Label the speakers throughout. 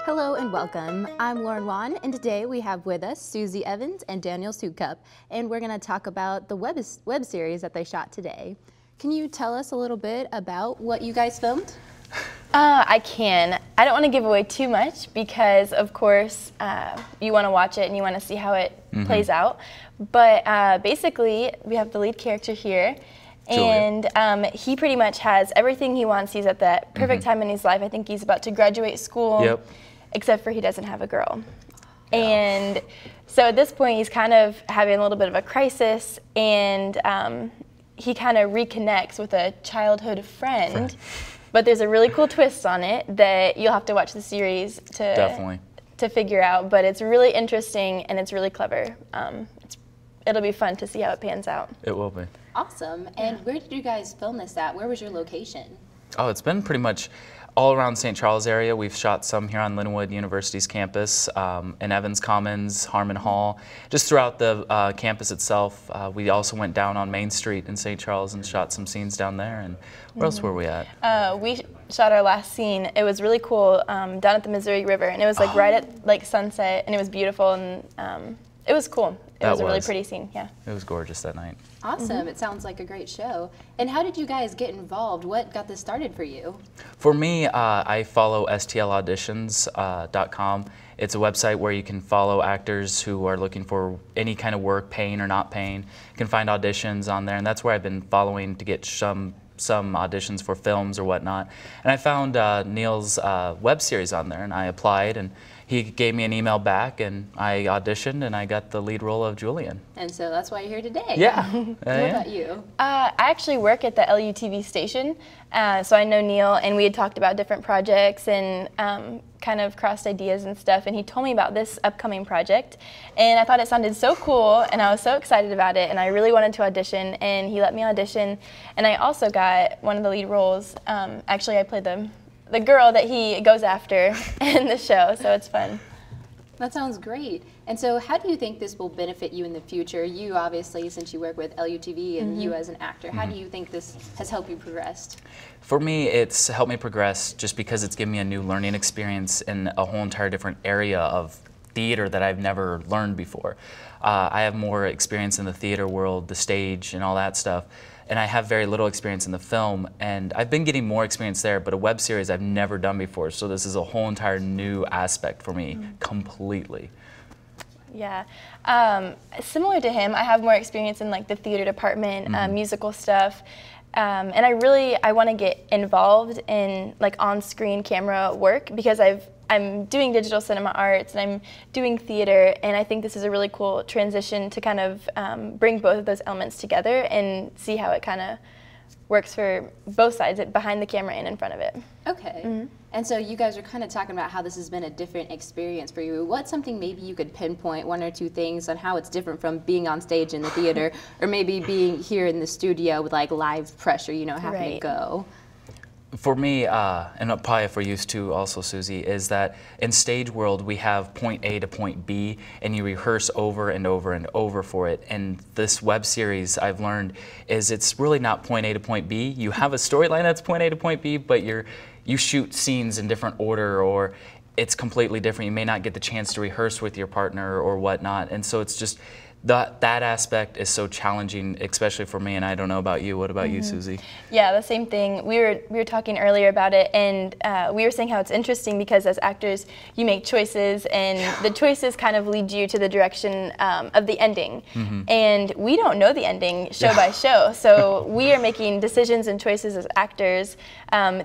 Speaker 1: Hello and welcome. I'm Lauren Wan, and today we have with us Susie Evans and Daniel Sukup, and we're going to talk about the web series that they shot today. Can you tell us a little bit about what you guys filmed?
Speaker 2: I can. I don't want to give away too much because, of course, you want to watch it and you want to see how it plays out. But basically, we have the lead character here.
Speaker 3: Julian.
Speaker 2: And he pretty much has everything he wants. He's at that perfect time in his life. I think he's about to graduate school, except for he doesn't have a girl.
Speaker 3: Yeah.
Speaker 2: And so at this point, he's kind of having a little bit of a crisis, and he kind of reconnects with a childhood friend. But there's a really cool twist on it that you'll have to watch the series to figure out. But it's really interesting and it's really clever. It'll be fun to see how it pans out.
Speaker 3: It will be.
Speaker 1: Awesome. And where did you guys film this at? Where was your location?
Speaker 3: Oh, it's been pretty much all around St. Charles area. We've shot some here on Linwood University's campus, in Evans Commons, Harmon Hall, just throughout the campus itself. We also went down on Main Street in St. Charles and shot some scenes down there. And where else were we at?
Speaker 2: We shot our last scene. It was really cool down at the Missouri River, and it was like right at like sunset, and it was beautiful, and it was cool. It was a really pretty scene, yeah.
Speaker 3: It was gorgeous that night.
Speaker 1: Awesome. It sounds like a great show. And how did you guys get involved? What got this started for you?
Speaker 3: For me, I follow stlauditions.com. It's a website where you can follow actors who are looking for any kind of work, paying or not paying. You can find auditions on there, and that's where I've been following to get some auditions for films or whatnot. And I found Neil's web series on there, and I applied, and he gave me an email back, and I auditioned, and I got the lead role of Julian.
Speaker 1: And so that's why you're here today.
Speaker 3: Yeah.
Speaker 1: What about you?
Speaker 2: I actually work at the LUTV station, so I know Neil, and we had talked about different projects and kind of crossed ideas and stuff, and he told me about this upcoming project, and I thought it sounded so cool, and I was so excited about it, and I really wanted to audition, and he let me audition, and I also got one of the lead roles. Actually, I played the girl that he goes after in the show, so it's fun.
Speaker 1: That sounds great. And so how do you think this will benefit you in the future? You obviously, since you work with LUTV and you as an actor, how do you think this has helped you progress?
Speaker 3: For me, it's helped me progress just because it's given me a new learning experience in a whole entire different area of theater that I've never learned before. I have more experience in the theater world, the stage, and all that stuff. And I have very little experience in the film, and I've been getting more experience there, but a web series I've never done before, so this is a whole entire new aspect for me, completely.
Speaker 2: Yeah, similar to him, I have more experience in like the theater department, musical stuff, and I want to get involved in like on-screen camera work because I'm doing digital cinema arts and I'm doing theater, and I think this is a really cool transition to kind of bring both of those elements together and see how it kind of works for both sides, behind the camera and in front of it.
Speaker 1: Okay. And so you guys are kind of talking about how this has been a different experience for you. What's something maybe you could pinpoint, one or two things on how it's different from being on stage in the theater or maybe being here in the studio with like live pressure, you know, having to go?
Speaker 3: For me, and probably for you too also, Susie, is that in stage world we have point A to point B and you rehearse over and over and over for it. And this web series I've learned is it's really not point A to point B. You have a storyline that's point A to point B, but you shoot scenes in different order, or it's completely different. You may not get the chance to rehearse with your partner or whatnot. And so it's just, that aspect is so challenging, especially for me, and I don't know about you. What about you, Susie?
Speaker 2: Yeah, the same thing. We were talking earlier about it, and we were saying how it's interesting because as actors, you make choices, and the choices kind of lead you to the direction of the ending. And we don't know the ending show by show, so we are making decisions and choices as actors,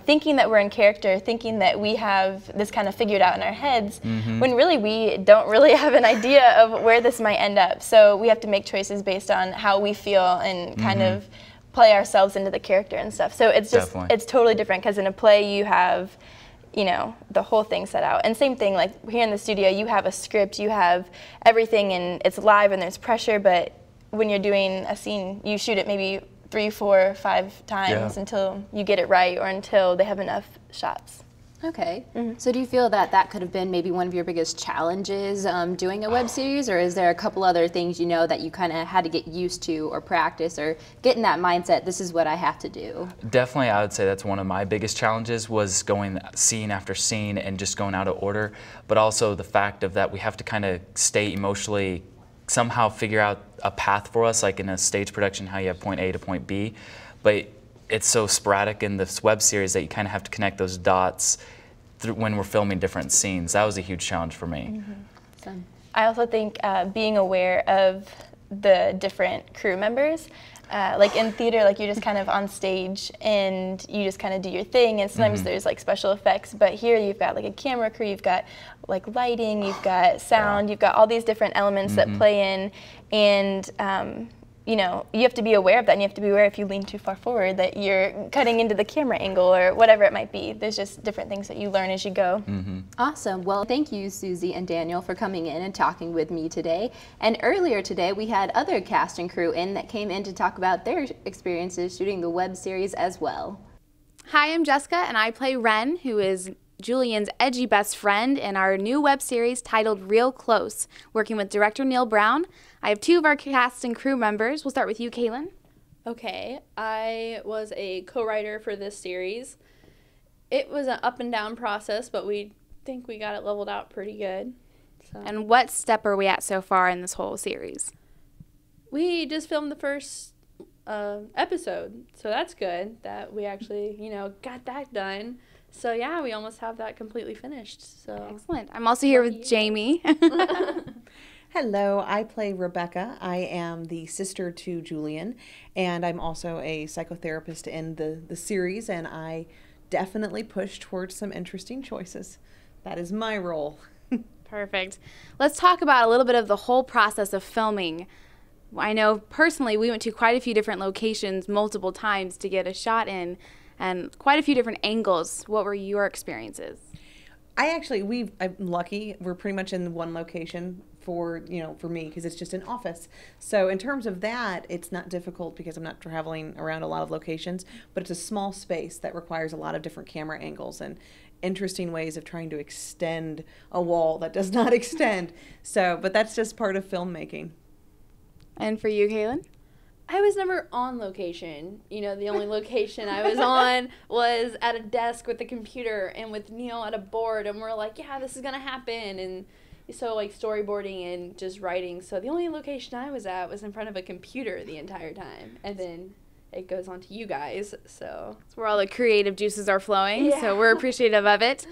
Speaker 2: thinking that we're in character, thinking that we have this kind of figured out in our heads, when really we don't really have an idea of where this might end up. So we have to make choices based on how we feel and kind of play ourselves into the character and stuff. So it's just, it's totally different because in a play you have, you know, the whole thing set out. And same thing, like here in the studio, you have a script, you have everything, and it's live and there's pressure, but when you're doing a scene, you shoot it maybe 3, 4, 5 times until you get it right or until they have enough shots.
Speaker 1: Okay. So do you feel that that could have been maybe one of your biggest challenges doing a web series, or is there a couple other things you know that you kind of had to get used to or practice or get in that mindset, this is what I have to do?
Speaker 3: Definitely, I would say that's one of my biggest challenges, was going scene after scene and just going out of order, but also the fact of that we have to kind of stay emotionally, somehow figure out a path for us, like in a stage production, how you have point A to point B, but it's so sporadic in this web series that you kind of have to connect those dots when we're filming different scenes. That was a huge challenge for me.
Speaker 2: I also think being aware of the different crew members. Like in theater, like you're just kind of on stage and you just kind of do your thing, and sometimes there's like special effects, but here you've got like a camera crew, you've got like lighting, you've got sound, you've got all these different elements that play in, and you know, you have to be aware of that, and you have to be aware if you lean too far forward that you're cutting into the camera angle or whatever it might be. There's just different things that you learn as you go.
Speaker 1: Awesome. Well, thank you, Susie and Daniel, for coming in and talking with me today. And earlier today, we had other cast and crew in that came in to talk about their experiences shooting the web series as well.
Speaker 4: Hi, I'm Jessica, and I play Ren, who is Julian's edgy best friend in our new web series titled Real Close, working with director Neil Brown. I have two of our cast and crew members. We'll start with you, Kaylin.
Speaker 5: Okay, I was a co-writer for this series. It was an up and down process, but we think we got it leveled out pretty good. So.
Speaker 4: And what step are we at so far in this whole series?
Speaker 5: We just filmed the first episode, so that's good that we actually, you know, got that done. So yeah, we almost have that completely finished. So
Speaker 4: excellent. I'm also here with Jamie.
Speaker 6: Hello, I play Rebecca. I am the sister to Julian, and I'm also a psychotherapist in the series, and I definitely push towards some interesting choices. That is my role.
Speaker 4: Perfect. Let's talk about a little bit of the whole process of filming. I know personally we went to quite a few different locations multiple times to get a shot in, and quite a few different angles. What were your experiences?
Speaker 6: I'm lucky. We're pretty much in one location for me, because it's just an office. So in terms of that, it's not difficult because I'm not traveling around a lot of locations, but it's a small space that requires a lot of different camera angles and interesting ways of trying to extend a wall that does not extend. But that's just part of filmmaking.
Speaker 4: And for you, Kaylin?
Speaker 5: I was never on location. You know, the only location I was on was at a desk with a computer and with Neil at a board, and we're like, yeah, this is going to happen. And so like storyboarding and just writing. So the only location I was at was in front of a computer the entire time. And then it goes on to you guys. So
Speaker 4: it's where all the creative juices are flowing.
Speaker 5: Yeah.
Speaker 4: So we're appreciative of it.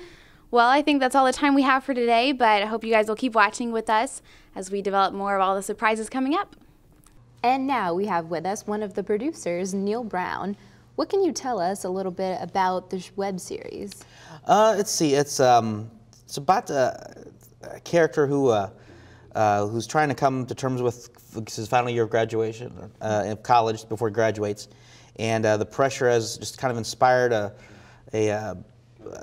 Speaker 4: Well, I think that's all the time we have for today, but I hope you guys will keep watching with us as we develop more of all the surprises coming up.
Speaker 1: And now we have with us one of the producers, Neil Brown. What can you tell us a little bit about this web series?
Speaker 7: Let's see. It's about a character who's trying to come to terms with his final year of graduation, of college before he graduates, and the pressure has just kind of inspired a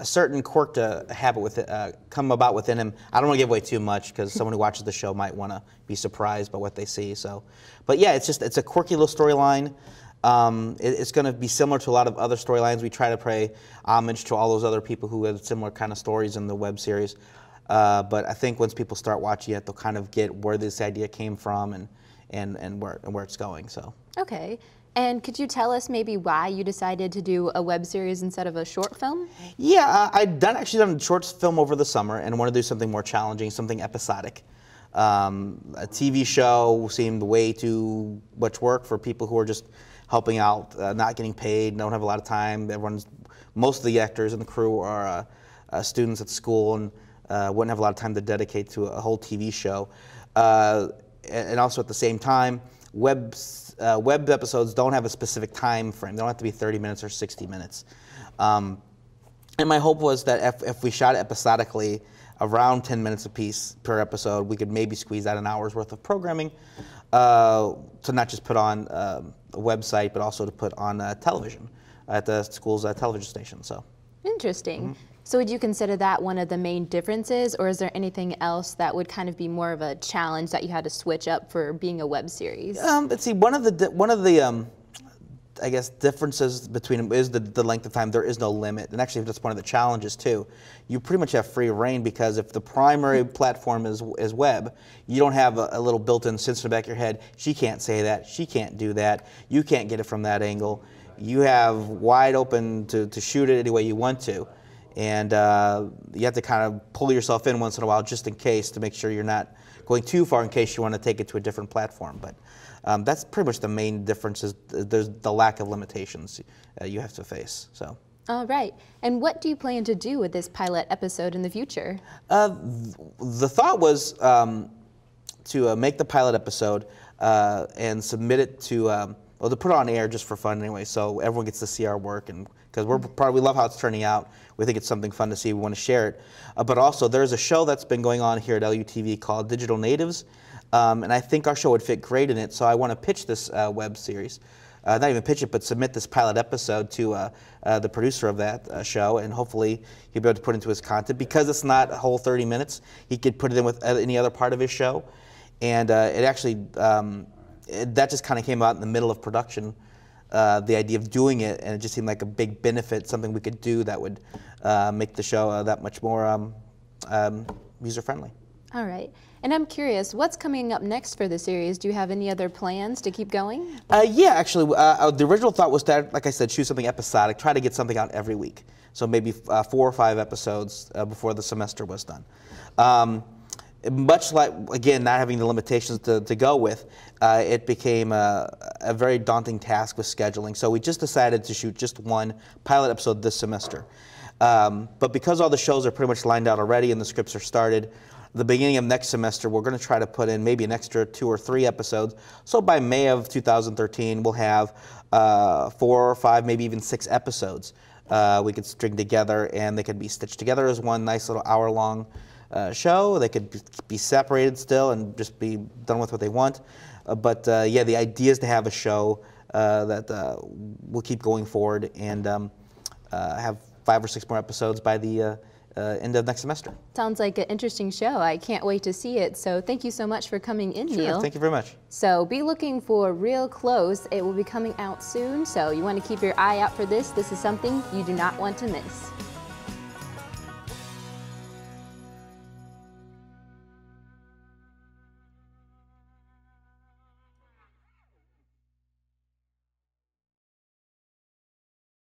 Speaker 7: certain quirk to habit with it, come about within him. I don't want to give away too much because someone who watches the show might want to be surprised by what they see. But yeah, it's a quirky little storyline. It's going to be similar to a lot of other storylines. We try to pay homage to all those other people who have similar kind of stories in the web series. But I think once people start watching it, they'll kind of get where this idea came from and where it's going. So.
Speaker 1: Okay. And could you tell us maybe why you decided to do a web series instead of a short film?
Speaker 7: Yeah, I'd actually done a short film over the summer and wanted to do something more challenging, something episodic. A TV show seemed way too much work for people who are just helping out, not getting paid, don't have a lot of time. Most of the actors and the crew are students at school and wouldn't have a lot of time to dedicate to a whole TV show. And also at the same time, web episodes don't have a specific time frame. They don't have to be 30 minutes or 60 minutes. And my hope was that if we shot it episodically, around 10 minutes apiece per episode, we could maybe squeeze out an hour's worth of programming to not just put on a website, but also to put on television at the school's television station. So.
Speaker 1: Interesting.
Speaker 7: Mm-hmm.
Speaker 1: So would you consider that one of the main differences, or is there anything else that would kind of be more of a challenge that you had to switch up for being a web series?
Speaker 7: Let's see. One of the I guess, differences between them is the length of time. There is no limit. And actually, that's one of the challenges, too. You pretty much have free reign because if the primary platform is web, you don't have a little built-in sense in the back of your head. She can't say that. She can't do that. You can't get it from that angle. You have wide open to shoot it any way you want to. And you have to kind of pull yourself in once in a while just in case to make sure you're not going too far in case you want to take it to a different platform. But that's pretty much the main difference is there's the lack of limitations you have to face. So.
Speaker 1: All right. And what do you plan to do with this pilot episode in the future?
Speaker 7: The thought was to make the pilot episode and submit it to, well, to put it on air just for fun anyway, so everyone gets to see our work, and because we love how it's turning out. We think it's something fun to see. We want to share it. But also, there's a show that's been going on here at LUTV called Digital Natives, and I think our show would fit great in it. So I want to pitch this web series, not even pitch it, but submit this pilot episode to the producer of that show, and hopefully he'll be able to put it into his content. Because it's not a whole 30 minutes, he could put it in with any other part of his show, and it actually that just kind of came out in the middle of production. The idea of doing it, and it just seemed like a big benefit, something we could do that would make the show that much more user-friendly.
Speaker 1: All right. And I'm curious, what's coming up next for the series? Do you have any other plans to keep going?
Speaker 7: Yeah, actually, the original thought was to, like I said, shoot something episodic, try to get something out every week. So maybe 4 or 5 episodes before the semester was done. Much like, again, not having the limitations to go with, it became a very daunting task with scheduling. So we just decided to shoot just one pilot episode this semester. But because all the shows are pretty much lined out already and the scripts are started, the beginning of next semester, we're going to try to put in maybe an extra 2 or 3 episodes. So by May of 2013, we'll have 4 or 5, maybe even 6 episodes we could string together, and they could be stitched together as one nice little hour-long show. They could be separated still and just be done with what they want. But yeah, the idea is to have a show that will keep going forward and have 5 or 6 more episodes by the end of next semester.
Speaker 1: Sounds like an interesting show. I can't wait to see it. So thank you so much for coming in,
Speaker 7: Sure,
Speaker 1: Neil.
Speaker 7: thank you very much.
Speaker 1: So be looking for Real Close. It will be coming out soon. So you want to keep your eye out for this. This is something you do not want to miss.